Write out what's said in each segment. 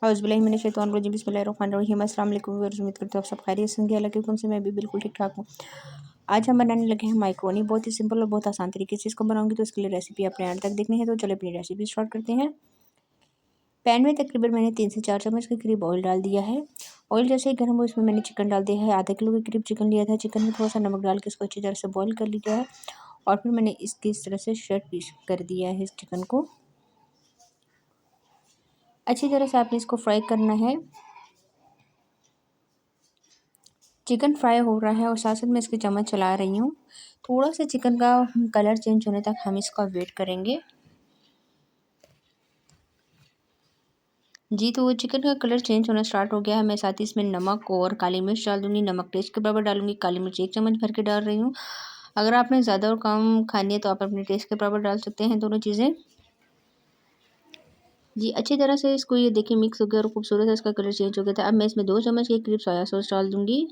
औज़ुबिल्लाहिमिनश्शैतानिर्रजीम बिस्मिल्लाहिर्रहमानिर्रहीम। अस्सलाम वालेकुम व्यूअर्स, उम्मीद करते हो आप सब खैरियत से होंगे। अल्लाह के हुक्म से मैं भी बिल्कुल ठीक ठाक हूँ। आज हम बनाने लगे हैं माइक्रोनी, बहुत ही सिंपल और बहुत आसान तरीके से इसको बनाऊंगी। तो इसके लिए रेसिपी अपने एंड तक देखनी है। तो चलो अपनी रेसिपी स्टार्ट करते हैं। पैन में तकरीबन मैंने 3 से 4 चम्मच के करीब ऑयल डाल दिया है। ऑयल जैसे ही गर्म हो इसमें मैंने चिकन डाल दिया है। आधा किलो के करीब चिकन लिया था। चिकन में थोड़ा सा नमक डाल के इसको अच्छी तरह से बॉईल कर लिया है और फिर मैंने इसकी इस तरह से शर्ट पीस कर दिया है। इस चिकन को अच्छी तरह से आपने इसको फ्राई करना है। चिकन फ्राई हो रहा है और साथ साथ मैं इसकी चम्मच चला रही हूँ। थोड़ा सा चिकन का कलर चेंज होने तक हम इसका वेट करेंगे। जी, तो चिकन का कलर चेंज होना स्टार्ट हो गया है। मैं साथ ही इसमें नमक और काली मिर्च डाल दूँगी। नमक टेस्ट के बराबर डालूँगी। काली मिर्च 1 चम्मच भर के डाल रही हूँ। अगर आपने ज़्यादा और कम खानी है तो आप अपने टेस्ट के बराबर डाल सकते हैं दोनों चीज़ें। जी, अच्छी तरह से इसको ये देखिए मिक्स हो गया और खूबसूरत है, इसका कलर चेंज हो गया था। अब मैं इसमें 2 चम्मच के करीब सोया सॉस डाल दूँगी।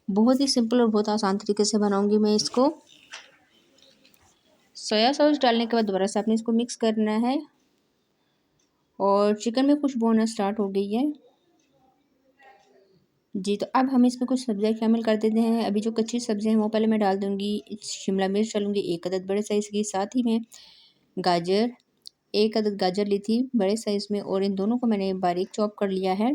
बहुत ही सिंपल और बहुत आसान तरीके से बनाऊँगी मैं इसको। सोया सॉस डालने के बाद दोबारा से आपने इसको मिक्स करना है और चिकन में खुशबू आना स्टार्ट हो गई है। जी, तो अब हम इसमें कुछ सब्जियाँ शामिल कर देते हैं। अभी जो कच्ची सब्जियाँ हैं वो पहले मैं डाल दूँगी। शिमला मिर्च डालूँगी 1 अदद बड़े साइज़ की, साथ ही में गाजर 1 अदद गाजर ली थी बड़े साइज़ में और इन दोनों को मैंने बारीक चॉप कर लिया है।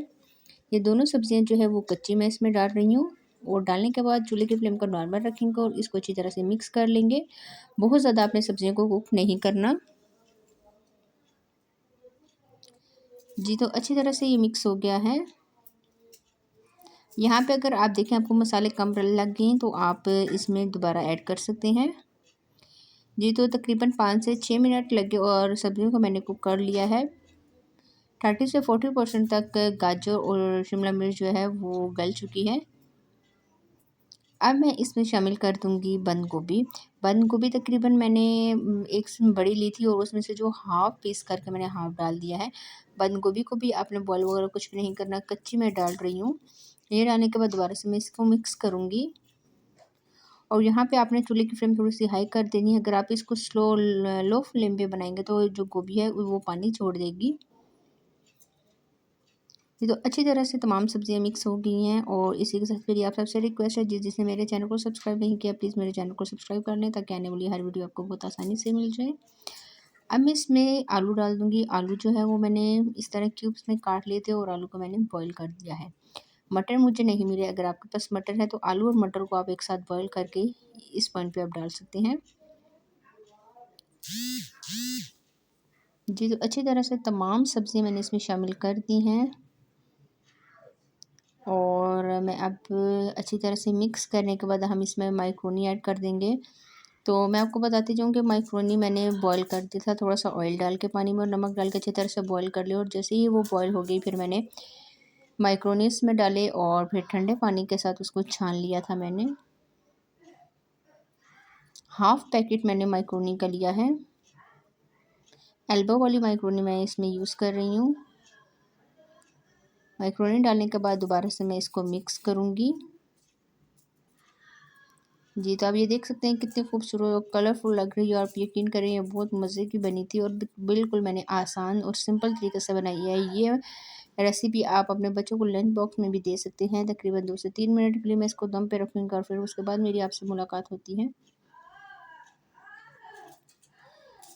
ये दोनों सब्जियाँ जो है वो कच्ची मैं इसमें डाल रही हूँ और डालने के बाद चूल्हे की फ्लेम को नॉर्मल रखेंगे और इसको अच्छी तरह से मिक्स कर लेंगे। बहुत ज़्यादा आपने सब्जियों को कुक नहीं करना। जी, तो अच्छी तरह से ये मिक्स हो गया है। यहाँ पे अगर आप देखें आपको मसाले कम लग गए हैं तो आप इसमें दोबारा ऐड कर सकते हैं। जी, तो तकरीबन 5 से 6 मिनट लगे और सब्जियों को मैंने कुक कर लिया है। 30 से 40% तक गाजर और शिमला मिर्च जो है वो गल चुकी है। अब मैं इसमें शामिल कर दूँगी बंद गोभी। बंद गोभी तकरीबन मैंने एक बड़ी ली थी और उसमें से जो हाफ़ पीस करके मैंने हाफ़ डाल दिया है। बंद गोभी को भी आपने बॉयल वगैरह कुछ भी नहीं करना, कच्ची मैं डाल रही हूँ। ये डालने के बाद दोबारा से मैं इसको मिक्स करूँगी और यहाँ पे आपने चूल्हे की फ्लेम थोड़ी-सी हाई कर देनी है। अगर आप इसको लो फ्लेम पे बनाएँगे तो जो गोभी है वो पानी छोड़ देगी। ये तो अच्छी तरह से तमाम सब्जियां मिक्स हो गई हैं और इसी के साथ मेरी आप सबसे रिक्वेस्ट है जिसने मेरे चैनल को सब्सक्राइब नहीं किया प्लीज़ मेरे चैनल को सब्सक्राइब कर लें ताकि आने वाली हर वीडियो आपको बहुत आसानी से मिल जाए। अब मैं इसमें आलू डाल दूँगी। आलू जो है वो मैंने इस तरह क्यूब्स में काट लिए थे और आलू को मैंने बॉयल कर दिया है। मटर मुझे नहीं मिले, अगर आपके पास मटर है तो आलू और मटर को आप एक साथ बॉयल करके इस पॉइंट पर आप डाल सकते हैं। जी, तो अच्छी तरह से तमाम सब्ज़ियाँ मैंने इसमें शामिल कर दी हैं और मैं अब अच्छी तरह से मिक्स करने के बाद हम इसमें माइक्रोनी ऐड कर देंगे। तो मैं आपको बताती जाऊँ कि माइक्रोनी मैंने बॉयल कर दिया था, थोड़ा-सा ऑयल डाल के पानी में और नमक डाल के अच्छी तरह से बॉयल कर लिया और जैसे ही वो बॉयल हो गई फिर मैंने माइक्रोनी इसमें डाले और फिर ठंडे पानी के साथ उसको छान लिया था मैंने। हाफ़ पैकेट मैंने माइक्रोनी का लिया है। एल्बो वाली माइक्रोनी मैं इसमें यूज़ कर रही हूँ। माइक्रोनी डालने के बाद दोबारा से मैं इसको मिक्स करूँगी। जी, तो आप ये देख सकते हैं कितनी खूबसूरत और कलरफुल लग रही है और आप यकीन करें ये बहुत मज़े की बनी थी और बिल्कुल मैंने आसान और सिंपल तरीके से बनाई है। ये रेसिपी आप अपने बच्चों को लंच बॉक्स में भी दे सकते हैं। तकरीबन 2 से 3 मिनट के लिए मैं इसको दम पे रखूँगी और फिर उसके बाद मेरी आपसे मुलाकात होती है।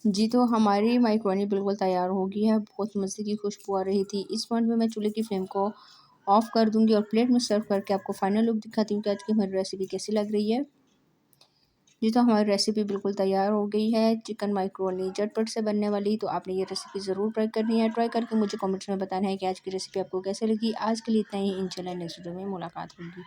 जी, तो हमारी माइक्रोनी बिल्कुल तैयार हो गई है। बहुत मज़े की खुशबू आ रही थी। इस पॉइंट में मैं चूल्हे की फ्लेम को ऑफ़ कर दूँगी और प्लेट में सर्व करके आपको फाइनल लुक दिखाती हूँ कि आज की हमारी रेसिपी कैसी लग रही है। जी, तो हमारी रेसिपी बिल्कुल तैयार हो गई है। चिकन माइक्रोनी झटपट से बनने वाली, तो आपने ये रेसिपी ज़रूर ट्राई करनी है। ट्राई करके मुझे कमेंट्स में बताना है कि आज की रेसिपी आपको कैसे लगी। आज के लिए इतना ही, इंशाल्लाह नेक्स्ट वीडियो में मुलाकात होगी।